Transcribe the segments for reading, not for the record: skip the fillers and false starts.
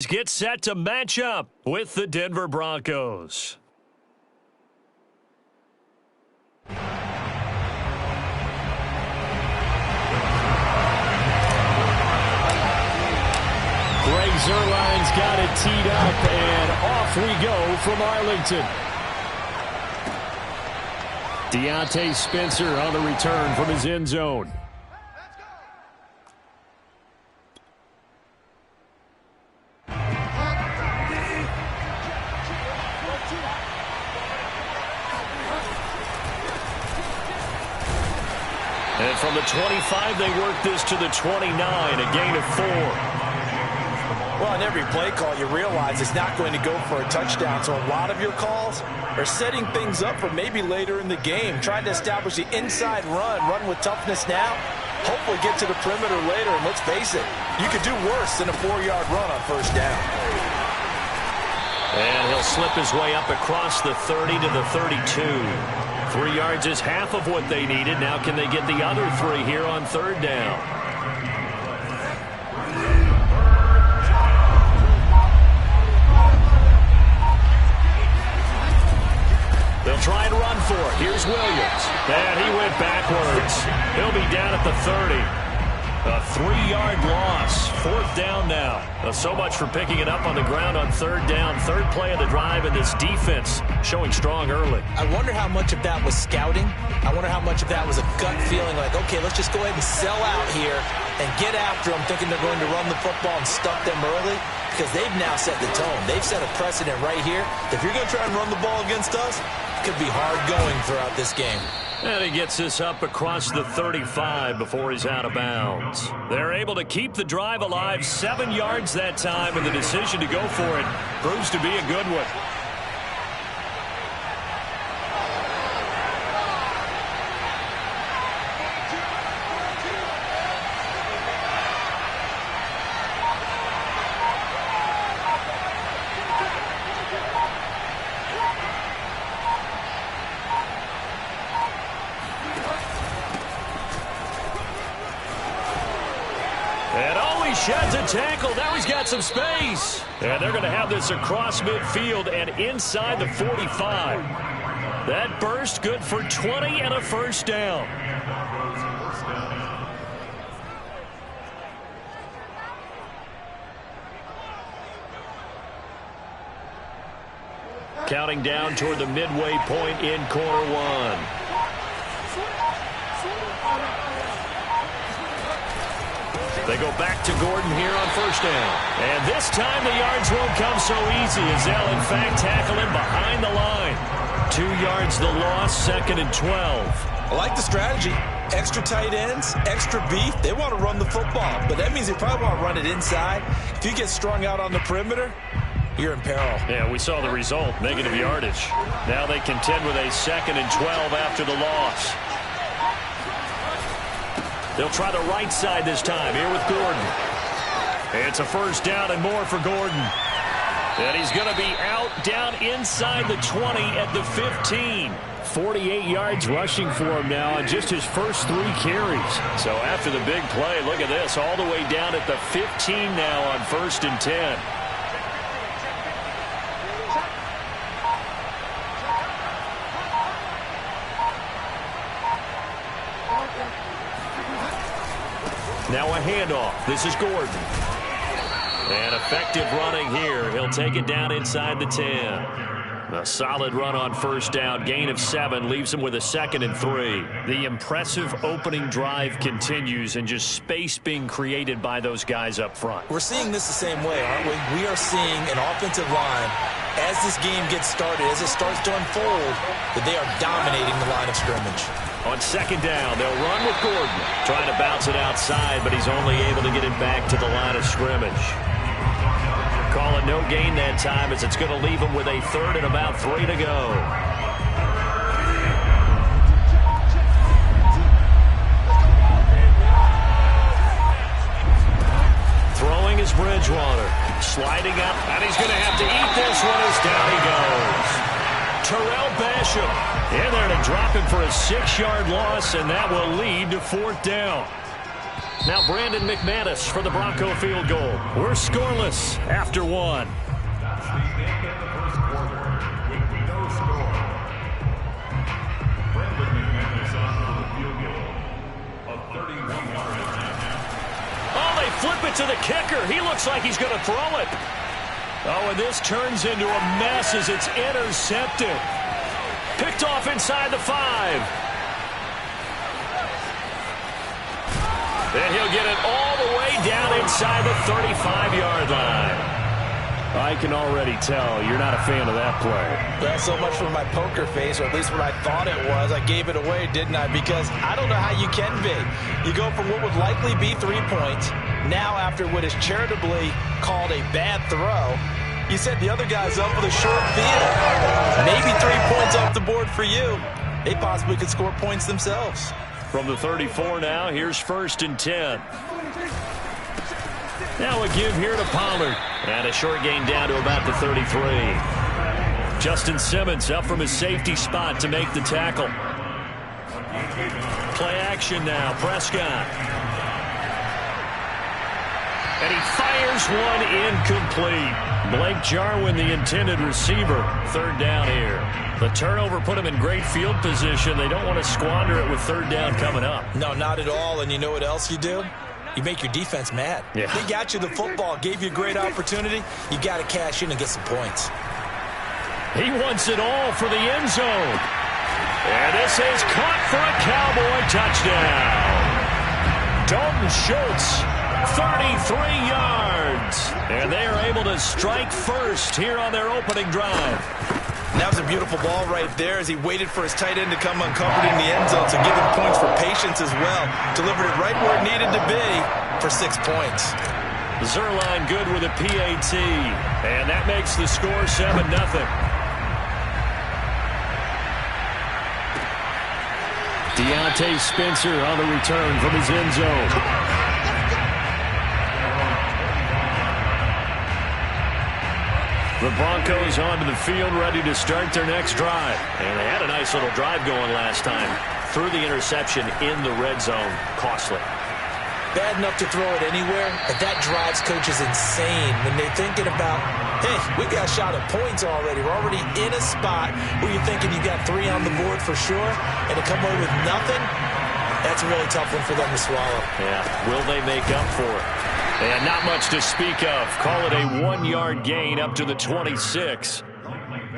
Get set to match up with the Denver Broncos. Greg Zuerlein's got it teed up, and off we go from Arlington. Deontay Spencer on the return from his end zone. And from the 25, they work this to the 29, a gain of 4. Well, in every play call, you realize it's not going to go for a touchdown. So a lot of your calls are setting things up for maybe later in the game, trying to establish the inside run with toughness now, hopefully get to the perimeter later. And let's face it, you could do worse than a 4-yard run on first down. And he'll slip his way up across the 30 to the 32. 3 yards is half of what they needed. Now can they get the other 3 here on third down? They'll try and run for it. Here's Williams. And he went backwards. He'll be down at the 30. A 3-yard loss. 4th down now. So much for picking it up on the ground on third down. Third play of the drive, and this defense showing strong early. I wonder how much of that was scouting. I wonder how much of that was a gut feeling like, okay, let's just go ahead and sell out here and get after them, thinking they're going to run the football and stuff them early, because they've now set the tone. They've set a precedent right here. If you're going to try and run the ball against us, it could be hard going throughout this game. And he gets this up across the 35 before he's out of bounds. They're able to keep the drive alive, 7 yards that time, and the decision to go for it proves to be a good one. Sheds a tackle. Now he's got some space. And they're going to have this across midfield and inside the 45. That burst good for 20 and a first down. Counting down toward the midway point in quarter one. They go back to Gordon here on first down. And this time the yards won't come so easy as they'll, in fact, tackle him behind the line. 2 yards the loss, 2nd and 12. I like the strategy. Extra tight ends, extra beef. They want to run the football, but that means they probably want to run it inside. If you get strung out on the perimeter, you're in peril. Yeah, we saw the result, negative yardage. Now they contend with a 2nd and 12 after the loss. They'll try the right side this time here with Gordon. It's a first down and more for Gordon. And he's going to be out down inside the 20 at the 15. 48 yards rushing for him now on just his first 3 carries. So after the big play, look at this, all the way down at the 15 now on 1st and 10. Now a handoff. This is Gordon. And effective running here. He'll take it down inside the 10. A solid run on first down. Gain of 7 leaves him with a 2nd and 3. The impressive opening drive continues, and just space being created by those guys up front. We're seeing this the same way, aren't we? We are seeing an offensive line, as this game gets started, as it starts to unfold, that they are dominating the line of scrimmage. On 2nd down, they'll run with Gordon. Trying to bounce it outside, but he's only able to get it back to the line of scrimmage. Call it no gain that time, as it's going to leave him with a 3rd and about 3 to go. Throwing is Bridgewater. Sliding up, and he's going to have to eat this one as down he goes. Terrell Basham in there to drop him for a 6-yard loss, and that will lead to 4th down. Now Brandon McManus for the Bronco field goal. We're scoreless after one. Oh, they flip it to the kicker. He looks like he's going to throw it. Oh, and this turns into a mess as it's intercepted. Picked off inside the 5. And he'll get it all the way down inside the 35-yard line. I can already tell you're not a fan of that play. Well, so much for my poker face, or at least what I thought it was. I gave it away, didn't I? Because I don't know how you can be. You go from what would likely be 3 points, now after what is charitably called a bad throw, you said the other guy's up with a short field. Maybe 3 points off the board for you. They possibly could score points themselves. From the 34 now, here's 1st and 10. Now a give here to Pollard. And a short gain down to about the 33. Justin Simmons up from his safety spot to make the tackle. Play action now, Prescott. And he fires one incomplete. Blake Jarwin, the intended receiver. 3rd down here. The turnover put him in great field position. They don't want to squander it with 3rd down coming up. No, not at all. And you know what else you do? You make your defense mad. Yeah. They got you the football, gave you a great opportunity. You got to cash in and get some points. He wants it all for the end zone. And this is caught for a Cowboy touchdown. Dalton Schultz, 33 yards. And they are able to strike first here on their opening drive. And that was a beautiful ball right there as he waited for his tight end to come uncovered in the end zone, so give him points for patience as well. Delivered it right where it needed to be for 6 points. Zerline good with a PAT, and that makes the score 7-0. Deontay Spencer on the return from his end zone. The Broncos onto the field, ready to start their next drive. And they had a nice little drive going last time. Threw the interception in the red zone. Costly. Bad enough to throw it anywhere, but that drives coaches insane when they're thinking about, hey, we got a shot at points already. We're already in a spot where you're thinking you got 3 on the board for sure, and to come away with nothing, that's a really tough one for them to swallow. Yeah, will they make up for it? And not much to speak of. Call it a 1-yard gain up to the 26.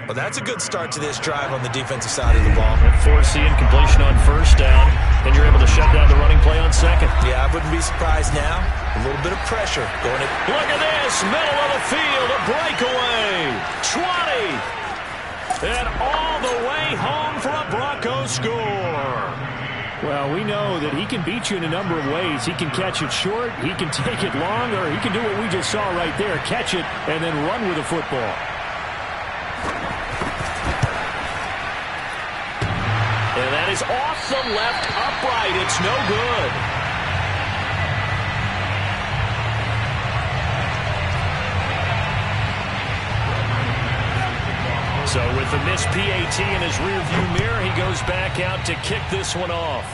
Well, that's a good start to this drive on the defensive side of the ball. Force the incompletion on 1st down, and you're able to shut down the running play on 2nd. Yeah, I wouldn't be surprised now. A little bit of pressure going at. Look at this, middle of the field, a breakaway. 20. And all the way home for a Bronco score. Well, we know that he can beat you in a number of ways. He can catch it short, he can take it long, or he can do what we just saw right there, catch it and then run with the football. And that is off the left upright. It's no good. So with the missed PAT in his rearview mirror, he goes back out to kick this one off.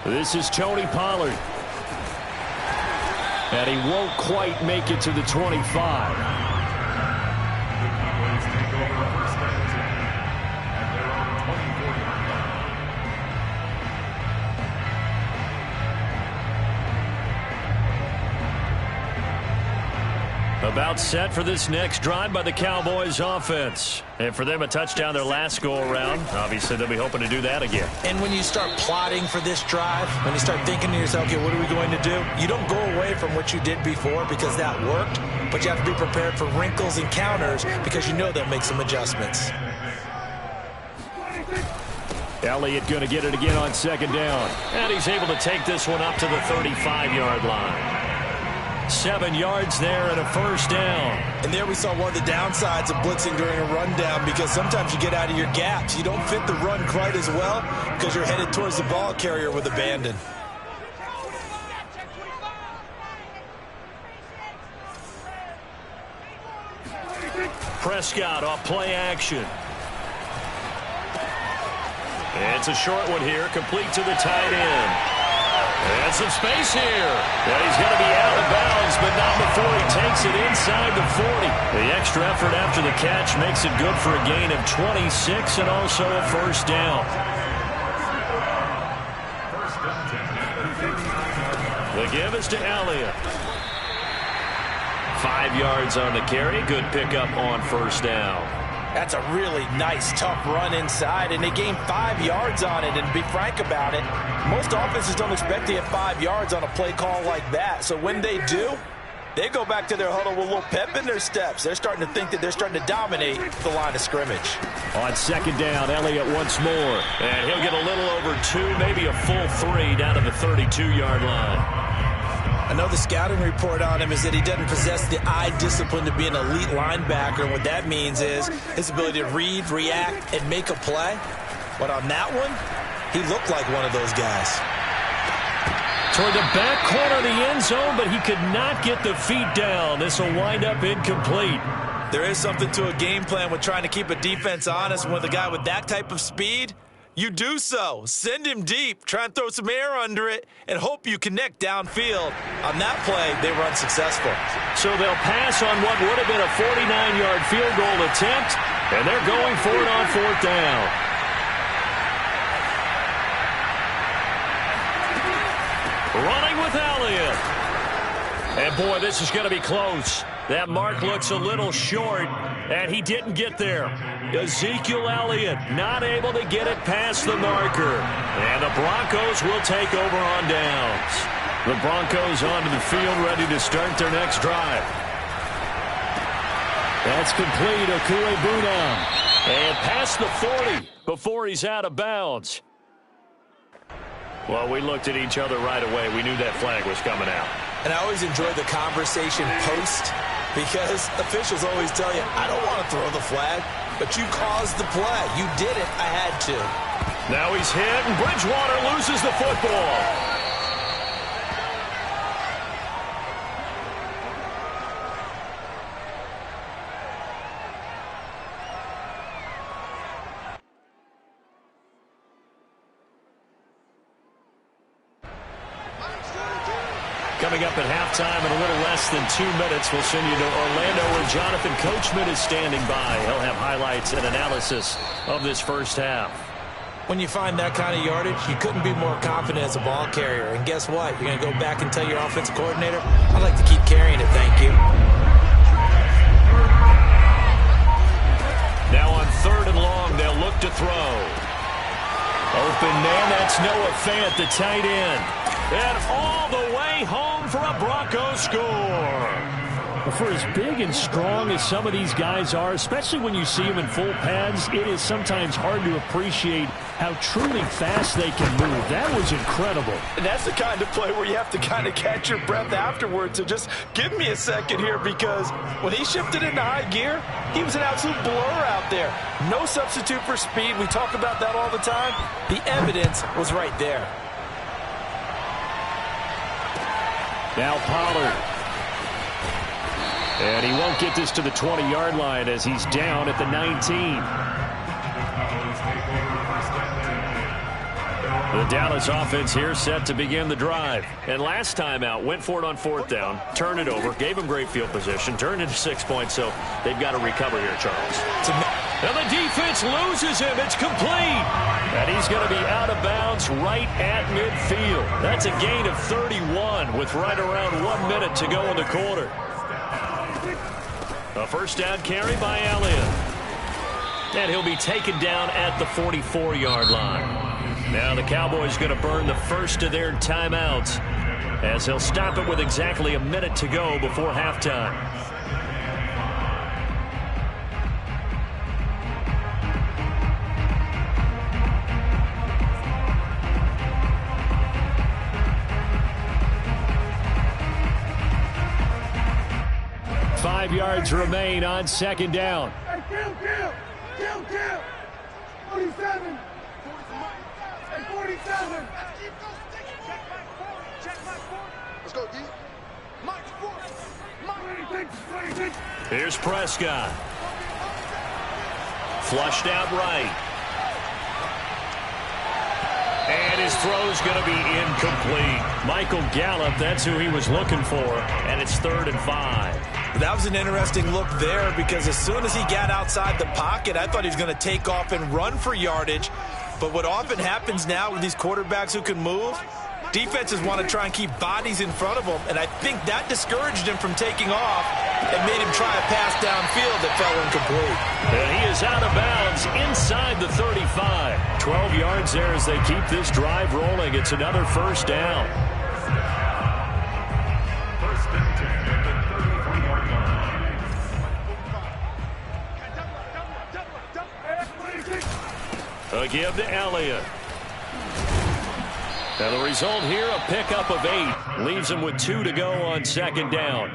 This is Tony Pollard. And he won't quite make it to the 25. About set for this next drive by the Cowboys offense. And for them, a touchdown their last go-around. Obviously, they'll be hoping to do that again. And when you start plotting for this drive, when you start thinking to yourself, okay, what are we going to do? You don't go away from what you did before because that worked, but you have to be prepared for wrinkles and counters because you know they'll make some adjustments. Elliott going to get it again on 2nd down. And he's able to take this one up to the 35-yard line. 7 yards there and a 1st down. And there we saw one of the downsides of blitzing during a rundown because sometimes you get out of your gaps. You don't fit the run quite as well because you're headed towards the ball carrier with abandon. Prescott off play action. It's a short one here, complete to the tight end. And some space here. And he's going to be out of bounds, but not before he takes it inside the 40. The extra effort after the catch makes it good for a gain of 26 and also a first down. The give is to Elliott. 5 yards on the carry. Good pickup on first down. That's a really nice, tough run inside, and they gained 5 yards on it. And to be frank about it, most offenses don't expect to get 5 yards on a play call like that. So when they do, they go back to their huddle with a little pep in their steps. They're starting to think that they're starting to dominate the line of scrimmage. On second down, Elliott once more. And he'll get a little over 2, maybe a full 3 down to the 32-yard line. I know the scouting report on him is that he doesn't possess the eye discipline to be an elite linebacker. And what that means is his ability to read, react, and make a play. But on that one, he looked like one of those guys. Toward the back corner of the end zone, but he could not get the feet down. This will wind up incomplete. There is something to a game plan with trying to keep a defense honest. With a guy with that type of speed, you do so. Send him deep, try and throw some air under it, and hope you connect downfield. On that play, they were unsuccessful. So they'll pass on what would have been a 49-yard field goal attempt, and they're going for it on fourth down. Running with Elliott. And, boy, this is going to be close. That mark looks a little short, and he didn't get there. Ezekiel Elliott not able to get it past the marker. And the Broncos will take over on downs. The Broncos onto the field ready to start their next drive. That's complete. Okuegbunam. And past the 40 before he's out of bounds. Well, we looked at each other right away. We knew that flag was coming out. And I always enjoy the conversation post because officials always tell you, I don't want to throw the flag, but you caused the play. You did it. I had to. Now he's hit, and Bridgewater loses the football. Coming up at halftime in a little less than 2 minutes, we'll send you to Orlando where Jonathan Coachman is standing by. He'll have highlights and analysis of this first half. When you find that kind of yardage, you couldn't be more confident as a ball carrier. And guess what? You're going to go back and tell your offensive coordinator, I'd like to keep carrying it, thank you. Now on 3rd and long, they'll look to throw. Open man, that's Noah Fant, the tight end. And all the way home for a Broncos score. For as big and strong as some of these guys are, especially when you see them in full pads, it is sometimes hard to appreciate how truly fast they can move. That was incredible. And that's the kind of play where you have to kind of catch your breath afterwards. So just give me a second here, because when he shifted into high gear, he was an absolute blur out there. No substitute for speed. We talk about that all the time. The evidence was right there. Now Pollard. And he won't get this to the 20-yard line as he's down at the 19. The Dallas offense here set to begin the drive. And last time out, went for it on 4th down, turned it over, gave him great field position, turned into 6 points, so they've got to recover here, Charles. And the defense loses him. It's complete. And he's going to be out of bounds right at midfield. That's a gain of 31 with right around 1 minute to go in the quarter. A first down carry by Elliott. And he'll be taken down at the 44-yard line. Now the Cowboys going to burn the first of their timeouts as he'll stop it with exactly a minute to go before halftime. Five yards remain on 2nd down. Hey, kill. 47. Hey, 47. Let's go, D. Here's Prescott. Flushed out right. And his throw's going to be incomplete. Michael Gallup, that's who he was looking for, and it's 3rd and 5. That was an interesting look there because as soon as he got outside the pocket, I thought he was going to take off and run for yardage. But what often happens now with these quarterbacks who can move, defenses want to try and keep bodies in front of them, and I think that discouraged him from taking off and made him try a pass downfield that fell incomplete. And he is out of bounds inside the 35. 12 yards there as they keep this drive rolling. It's another first down. First and 10 at the 33-yard line. A give to Elliott. And the result here, a pickup of 8. Leaves them with 2 to go on 2nd down.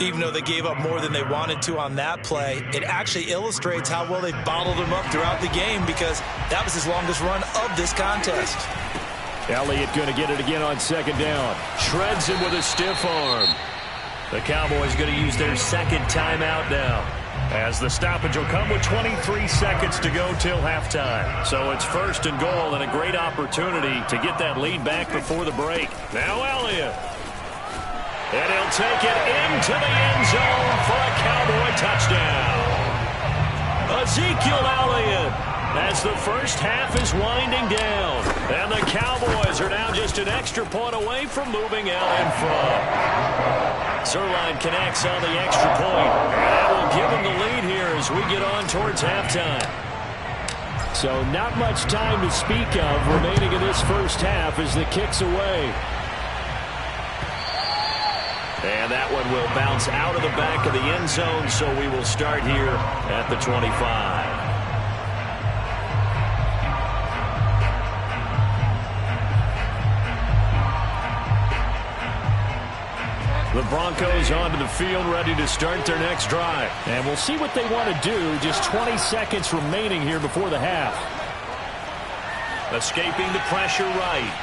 Even though they gave up more than they wanted to on that play, it actually illustrates how well they bottled him up throughout the game because that was his longest run of this contest. Elliott going to get it again on 2nd down. Shreds him with a stiff arm. The Cowboys going to use their 2nd timeout now, as the stoppage will come with 23 seconds to go till halftime. So it's 1st and goal and a great opportunity to get that lead back before the break. Now Elliott. And he'll take it into the end zone for a Cowboy touchdown. Ezekiel Elliott, as the first half is winding down. And the Cowboys are now just an extra point away from moving out in front. Zerline connects on the extra point. And that will give him the lead here as we get on towards halftime. So not much time to speak of remaining in this first half as the kick's away. And that one will bounce out of the back of the end zone, so we will start here at the 25. The Broncos onto the field, ready to start their next drive. And we'll see what they want to do. Just 20 seconds remaining here before the half. Escaping the pressure right.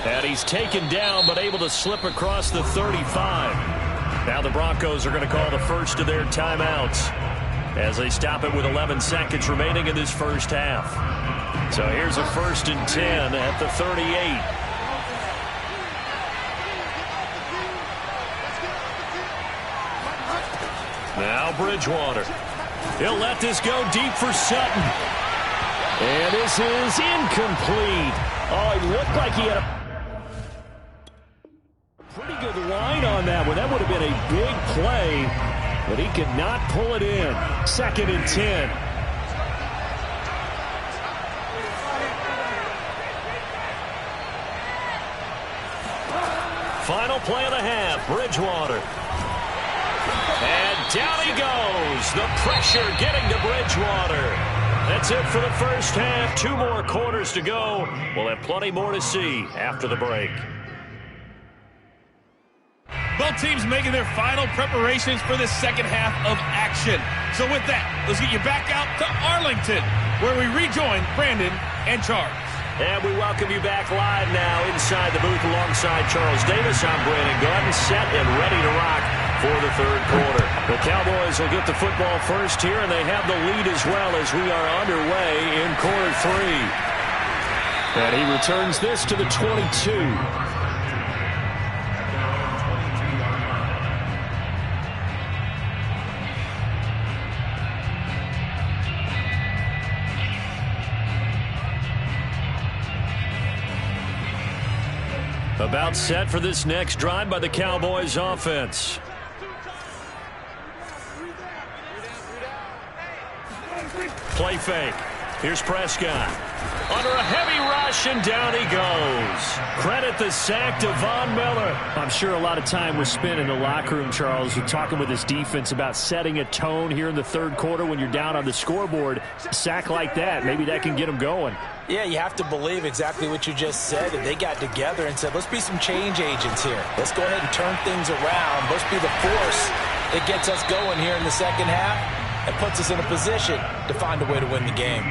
And he's taken down, but able to slip across the 35. Now the Broncos are going to call the first of their timeouts as they stop it with 11 seconds remaining in this first half. So here's a 1st and 10 at the 38. Now Bridgewater. He'll let this go deep for Sutton. And this is incomplete. Oh, it looked like he had a pretty good line on that one. That would have been a big play, but he could not pull it in. 2nd and 10. Final play of the half, Bridgewater. And down he goes. The pressure getting to Bridgewater. That's it for the first half. 2 more quarters to go. We'll have plenty more to see after the break. Both teams making their final preparations for the second half of action. So with that, let's get you back out to Arlington, where we rejoin Brandon and Charles. And we welcome you back live now inside the booth alongside Charles Davis. I'm Brandon Gordon, set and ready to rock for the 3rd quarter. The Cowboys will get the football first here, and they have the lead as well as we are underway in quarter 3. And he returns this to the 22. About set for this next drive by the Cowboys offense. Play fake. Here's Prescott. Under a heavy rush, and down he goes. Credit the sack to Von Miller. I'm sure a lot of time was spent in the locker room, Charles, talking with his defense about setting a tone here in the 3rd quarter when you're down on the scoreboard. A sack like that, maybe that can get them going. Yeah, you have to believe exactly what you just said. And they got together and said, let's be some change agents here. Let's go ahead and turn things around. Let's be the force that gets us going here in the second half and puts us in a position to find a way to win the game.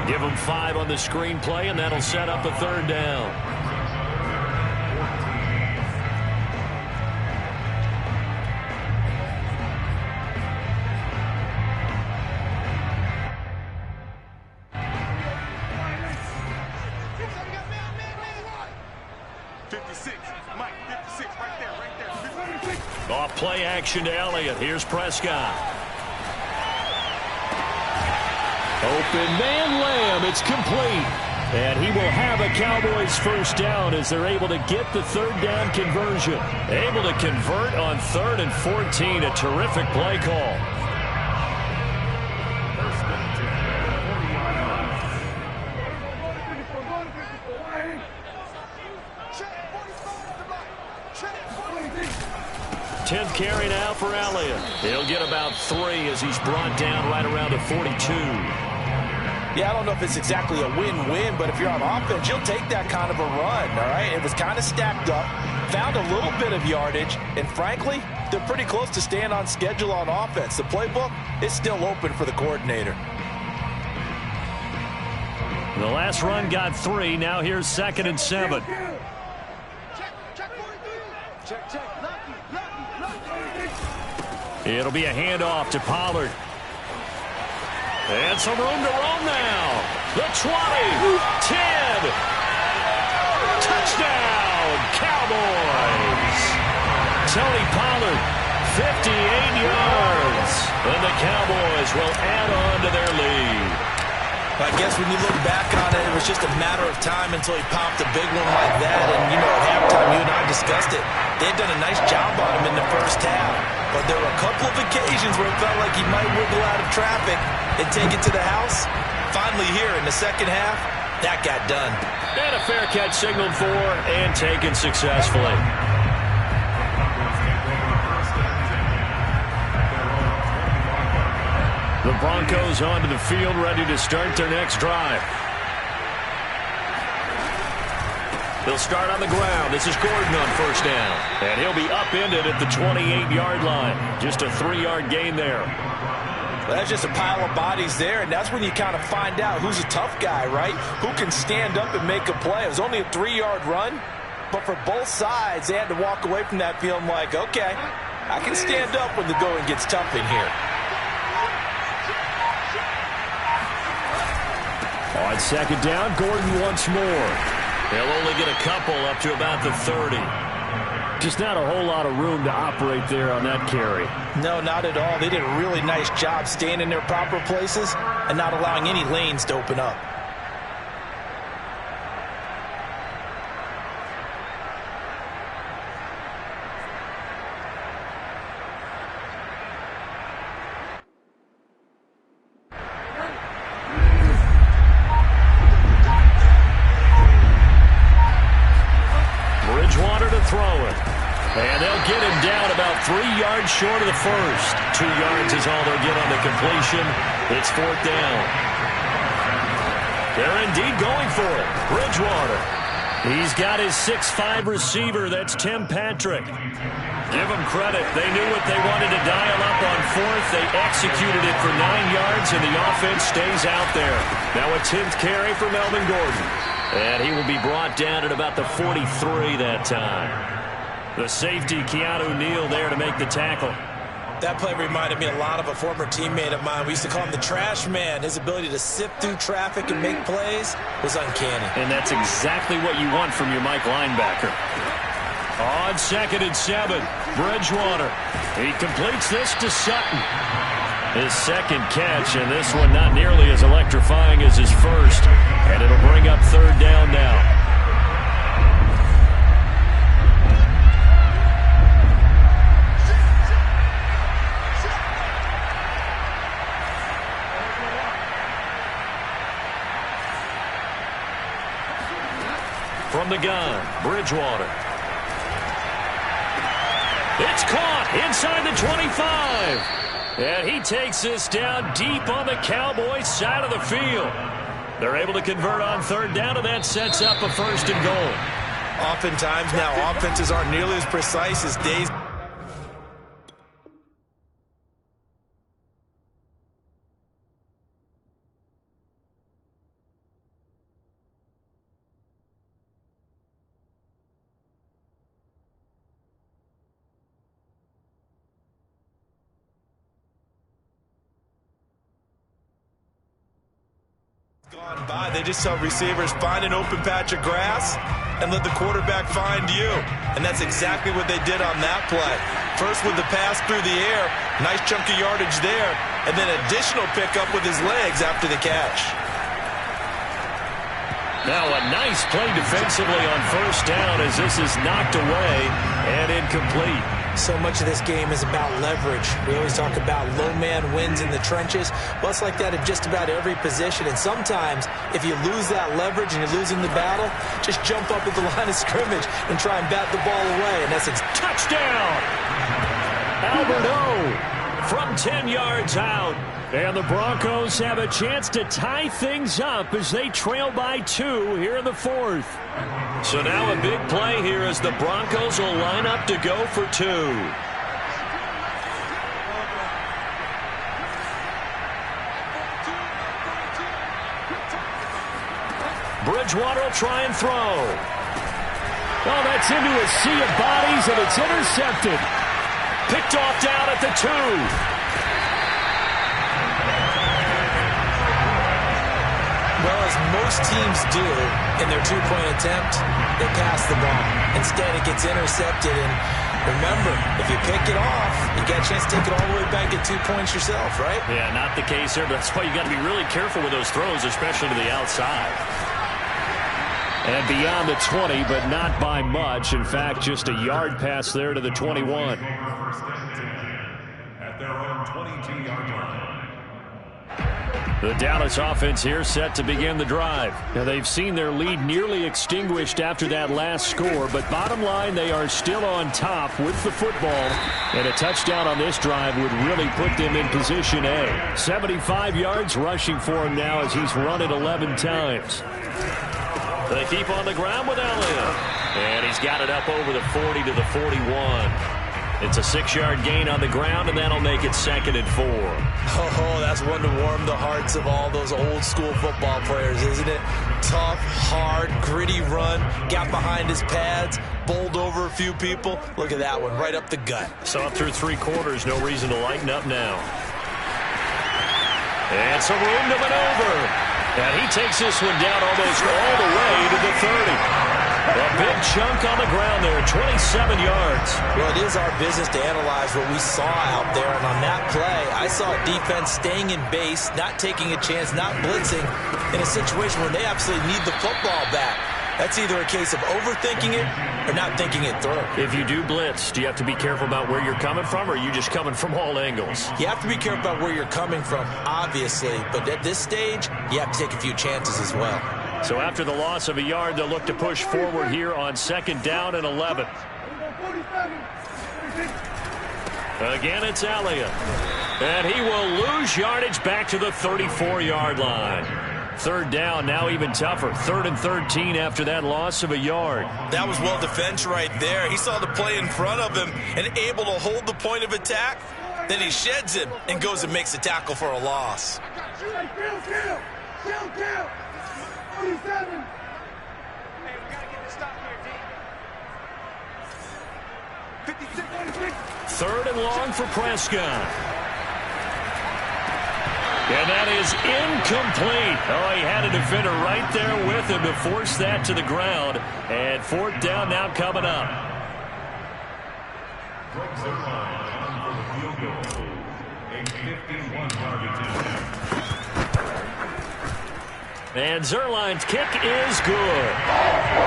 Give them 5 on the screenplay, and that'll set up a 3rd down. Play action to Elliott. Here's Prescott. Open man Lamb. It's complete. And he will have a Cowboys first down as they're able to get the third down conversion. Able to convert on 3rd and 14. A terrific play call. First and 10, 10th carry now for Elliott. He'll get about 3 as he's brought down right around the 42. Yeah, I don't know if it's exactly a win-win, but if you're on offense, you'll take that kind of a run, all right? It was kind of stacked up, found a little bit of yardage, and frankly, they're pretty close to staying on schedule on offense. The playbook is still open for the coordinator. The last run got 3. Now here's 2nd and 7. It'll be a handoff to Pollard. And some room to roam now. The 20, 10. Touchdown, Cowboys. Tony Pollard, 58 yards. And the Cowboys will add on to their lead. I guess when you look back on it, it was just a matter of time until he popped a big one like that. And, you know, at halftime, you and I discussed it. They had done a nice job on him in the first half. But there were a couple of occasions where it felt like he might wiggle out of traffic and take it to the house. Finally here in the second half, that got done. And a fair catch signaled for and taken successfully. The Broncos onto the field, ready to start their next drive. They'll start on the ground. This is Gordon on first down. And he'll be upended at the 28-yard line. Just a 3-yard gain there. Well, that's just a pile of bodies there, and that's when you kind of find out who's a tough guy, right? Who can stand up and make a play. It was only a 3-yard run, but for both sides, they had to walk away from that feeling like, okay, I can stand up when the going gets tough in here. On second down, Gordon once more. They'll only get a couple up to about the 30. Just not a whole lot of room to operate there on that carry. No, not at all. They did a really nice job staying in their proper places and not allowing any lanes to open up. And they'll get him down about 3 yards short of the first. 2 yards is all they'll get on the completion. It's 4th down. They're indeed going for it. Bridgewater. He's got his 6'5 receiver. That's Tim Patrick. Give them credit. They knew what they wanted to dial up on 4th. They executed it for 9 yards, and the offense stays out there. Now a 10th carry for Melvin Gordon. And he will be brought down at about the 43 that time. The safety, Keanu Neal, there to make the tackle. That play reminded me a lot of a former teammate of mine. We used to call him the trash man. His ability to sift through traffic and make plays was uncanny. And that's exactly what you want from your Mike linebacker. On 2nd and 7, Bridgewater. He completes this to Sutton. His second catch, and this one not nearly as electrifying as his first. And it'll bring up 3rd down now. From the gun, Bridgewater. It's caught inside the 25. And he takes this down deep on the Cowboys side of the field. They're able to convert on 3rd down, and that sets up a 1st and goal. Oftentimes now, offenses aren't nearly as precise as days. Gone by. They just tell receivers, find an open patch of grass and let the quarterback find you. And that's exactly what they did on that play. First with the pass through the air, nice chunk of yardage there, and then additional pickup with his legs after the catch. Now a nice play defensively on first down as this is knocked away and incomplete. So much of this game is about leverage. We always talk about low man wins in the trenches. Well, it's like that in just about every position. And sometimes, if you lose that leverage and you're losing the battle, just jump up at the line of scrimmage and try and bat the ball away. In essence, touchdown! Alberto from 10 yards out. And the Broncos have a chance to tie things up as they trail by 2 here in the 4th. So now a big play here as the Broncos will line up to go for 2. Bridgewater will try and throw. Oh, that's into a sea of bodies, and it's intercepted. Picked off down at the 2. Well, as most teams do in their two-point attempt, they pass the ball. Instead, it gets intercepted. And remember, if you pick it off, you got a chance to take it all the way back at 2 points yourself, right? Yeah, not the case here, but that's why you got to be really careful with those throws, especially to the outside. And beyond the 20, but not by much. In fact, just a yard pass there to the 21. At their own 22-yard line. The Dallas offense here set to begin the drive. Now, they've seen their lead nearly extinguished after that last score, but bottom line, they are still on top with the football, and a touchdown on this drive would really put them in position A. 75 yards rushing for him now as he's run it 11 times. They keep on the ground with Elliott, and he's got it up over the 40 to the 41. It's a 6-yard gain on the ground, and that'll make it 2nd and 4. Oh, that's one to warm the hearts of all those old-school football players, isn't it? Tough, hard, gritty run, got behind his pads, bowled over a few people. Look at that one, right up the gut. Saw it through 3 quarters, no reason to lighten up now. And some room to maneuver. And he takes this one down almost all the way to the 30. A big chunk on the ground there, 27 yards. Well, it is our business to analyze what we saw out there. And on that play, I saw a defense staying in base, not taking a chance, not blitzing, in a situation where they absolutely need the football back. That's either a case of overthinking it or not thinking it through. If you do blitz, do you have to be careful about where you're coming from, or are you just coming from all angles? You have to be careful about where you're coming from, obviously. But at this stage, you have to take a few chances as well. So after the loss of a yard, they'll look to push forward here on 2nd down and 11. Again, it's Elliott. And he will lose yardage back to the 34-yard line. 3rd down, now even tougher. 3rd and 13 after that loss of a yard. That was well defense right there. He saw the play in front of him and able to hold the point of attack. Then he sheds him and goes and makes a tackle for a loss. Kill. 47. Hey, we gotta get this stop here, D. 56. 3rd and long for Prescott. And that is incomplete. Oh, he had a defender right there with him to force that to the ground. And 4th down now coming up. And Zerline's kick is good.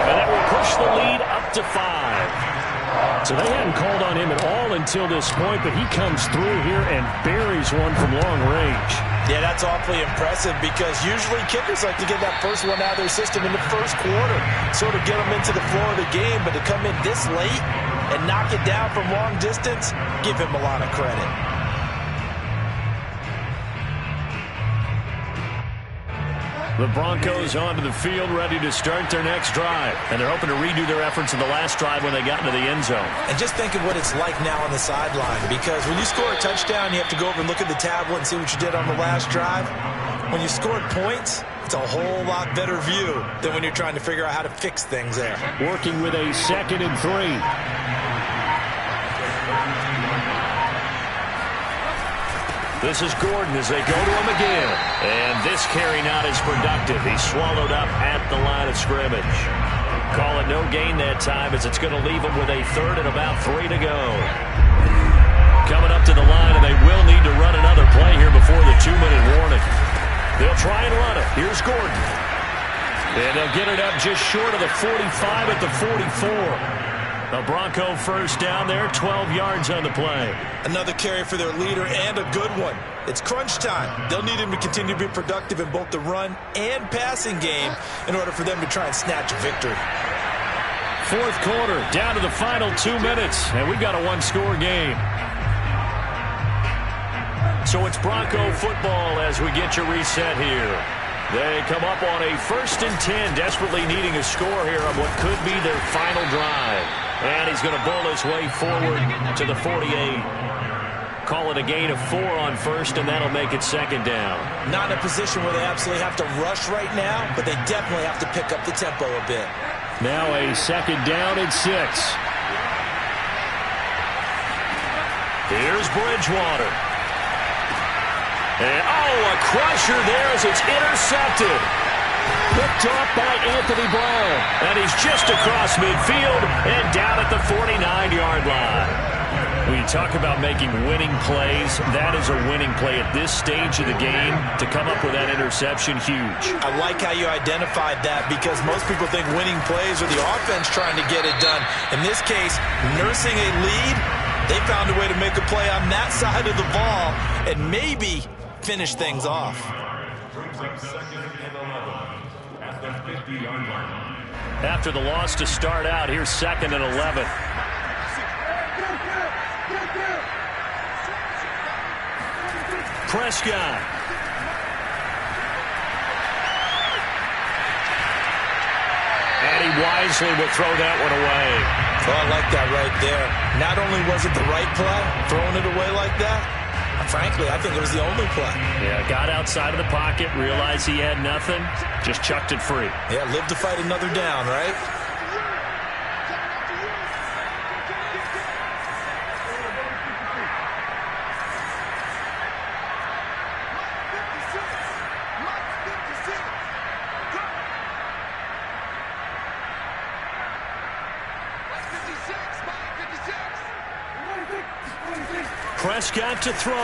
And that will push the lead up to 5. So they hadn't called on him at all until this point, but he comes through here and buries one from long range. Yeah, that's awfully impressive because usually kickers like to get that first one out of their system in the first quarter, sort of get them into the flow of the game, but to come in this late and knock it down from long distance, give him a lot of credit. The Broncos onto the field, ready to start their next drive. And they're hoping to redo their efforts in the last drive when they got into the end zone. And just think of what it's like now on the sideline, because when you score a touchdown, you have to go over and look at the tablet and see what you did on the last drive. When you scored points, it's a whole lot better view than when you're trying to figure out how to fix things there. Working with a 2nd and 3. This is Gordon as they go to him again. And this carry not as productive. He's swallowed up at the line of scrimmage. Call it no gain that time as it's going to leave him with a 3rd and about 3 to go. They'll try and run it. Here's Gordon. And they'll get it up just short of the 45 at the 44. A Bronco first down there, 12 yards on the play. Another carry for their leader and a good one. It's crunch time. They'll need him to continue to be productive in both the run and passing game in order for them to try and snatch a victory. Fourth quarter, down to the final 2 minutes, and we've got a one-score game. So it's Bronco football as we get you reset here. They come up on a 1st and 10, desperately needing a score here on what could be their final drive. And he's going to bowl his way forward to the 48. Call it a gain of 4 on first, and that'll make it second down. Not in a position where they absolutely have to rush right now, but they definitely have to pick up the tempo a bit. Now a second down and 6. Here's Bridgewater. And, a crusher there as it's intercepted. Picked off by Anthony Brown. And he's just across midfield and down at the 49-yard line. When you talk about making winning plays, that is a winning play at this stage of the game. To come up with that interception, huge. I like how you identified that because most people think winning plays are the offense trying to get it done. In this case, nursing a lead, they found a way to make a play on that side of the ball and maybe finish things off. After the loss to start out, here's 2nd and 11. Prescott. And he wisely will throw that one away. Oh, I like that right there. Not only was it the right play, throwing it away like that, frankly, I think it was the only play. Yeah, got outside of the pocket, realized he had nothing, just chucked it free. Yeah, live to fight another down, right? Prescott to throw.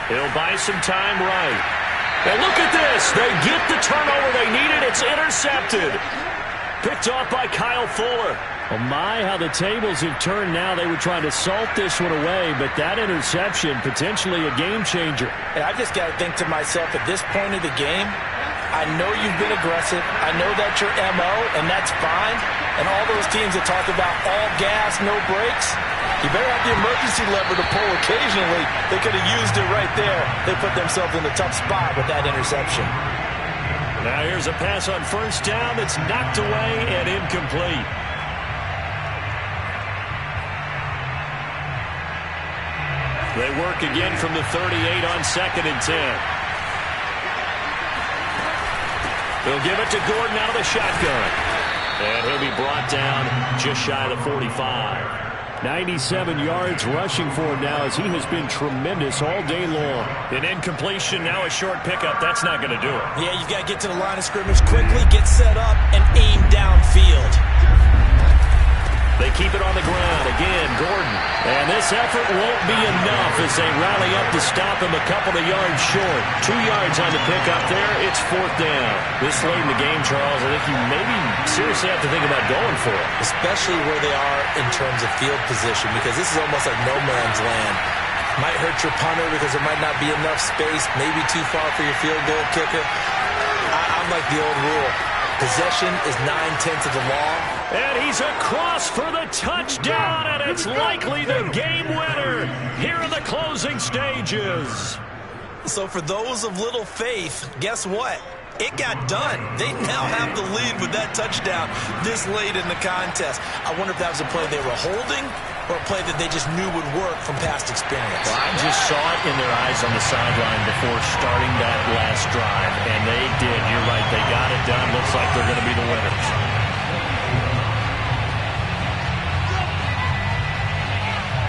He'll buy some time right. And look at this. They get the turnover they needed. It's intercepted. Picked off by Kyle Fuller. Oh, my, how the tables have turned now. They were trying to salt this one away, but that interception, potentially a game changer. And I just got to think to myself, at this point of the game, I know you've been aggressive. I know that's your MO, and that's fine. And all those teams that talk about all gas, no brakes, you better have the emergency lever to pull occasionally. They could have used it right there. They put themselves in a tough spot with that interception. Now here's a pass on first down that's knocked away and incomplete. They work again from the 38 on 2nd and 10. They'll give it to Gordon out of the shotgun. And he'll be brought down just shy of the 45. 97 yards rushing for him now as he has been tremendous all day long. An incompletion, now a short pickup. That's not going to do it. Yeah, you've got to get to the line of scrimmage quickly, get set up, and aim downfield. They keep it on the ground. Again, Gordon. And this effort won't be enough as they rally up to stop him a couple of yards short. 2 yards on the pickup there. It's 4th down. This late in the game, Charles, I think you maybe seriously have to think about going for it. Especially where they are in terms of field position, because this is almost like no man's land. Might hurt your punter because there might not be enough space, maybe too far for your field goal kicker. I'm like the old rule. Possession is 9/10 of the law. And he's across for the touchdown, and it's likely the game winner here in the closing stages. So for those of little faith, guess what? It got done. They now have the lead with that touchdown this late in the contest. I wonder if that was a play they were holding or a play that they just knew would work from past experience. Well, I just saw it in their eyes on the sideline before starting that last drive, and they did. You're right. They got it done. Looks like they're going to be the winners.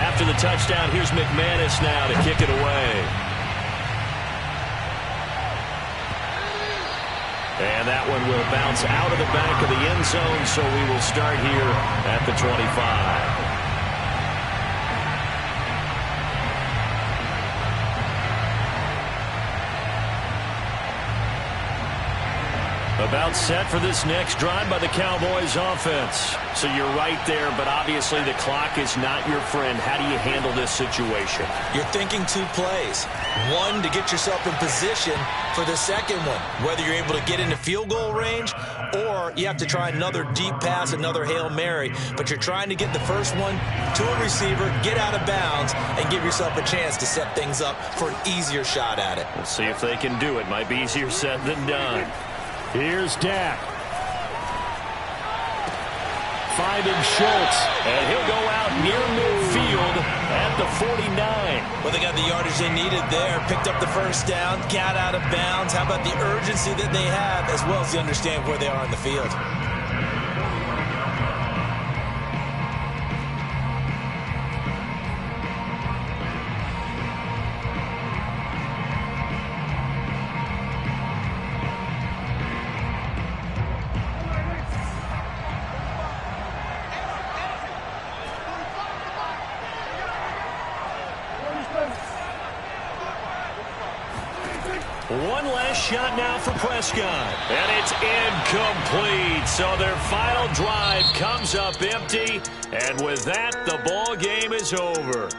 After the touchdown, here's McManus now to kick it away. And that one will bounce out of the back of the end zone, so we will start here at the 25. About set for this next drive by the Cowboys offense. So you're right there, but obviously the clock is not your friend. How do you handle this situation? You're thinking 2 plays. One, to get yourself in position for the second one, whether you're able to get into field goal range or you have to try another deep pass, another Hail Mary, but you're trying to get the first one to a receiver, get out of bounds, and give yourself a chance to set things up for an easier shot at it. We'll see if they can do it. Might be easier said than done. Here's Dak. Finding Schultz, and he'll go out near midfield at the 49. Well, they got the yardage they needed there, picked up the first down, got out of bounds. How about the urgency that they have, as well as the understand where they are in the field? One last shot now for Prescott. And it's incomplete. So their final drive comes up empty. And with that, the ball game is over.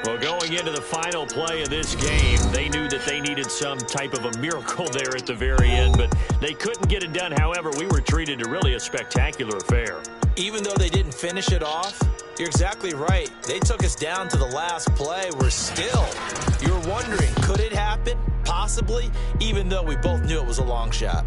Well, going into the final play of this game, they knew that they needed some type of a miracle there at the very end, but they couldn't get it done. However, we were treated to really a spectacular affair. Even though they didn't finish it off, you're exactly right. They took us down to the last play. We're still, you're wondering, could it happen? Possibly, even though we both knew it was a long shot.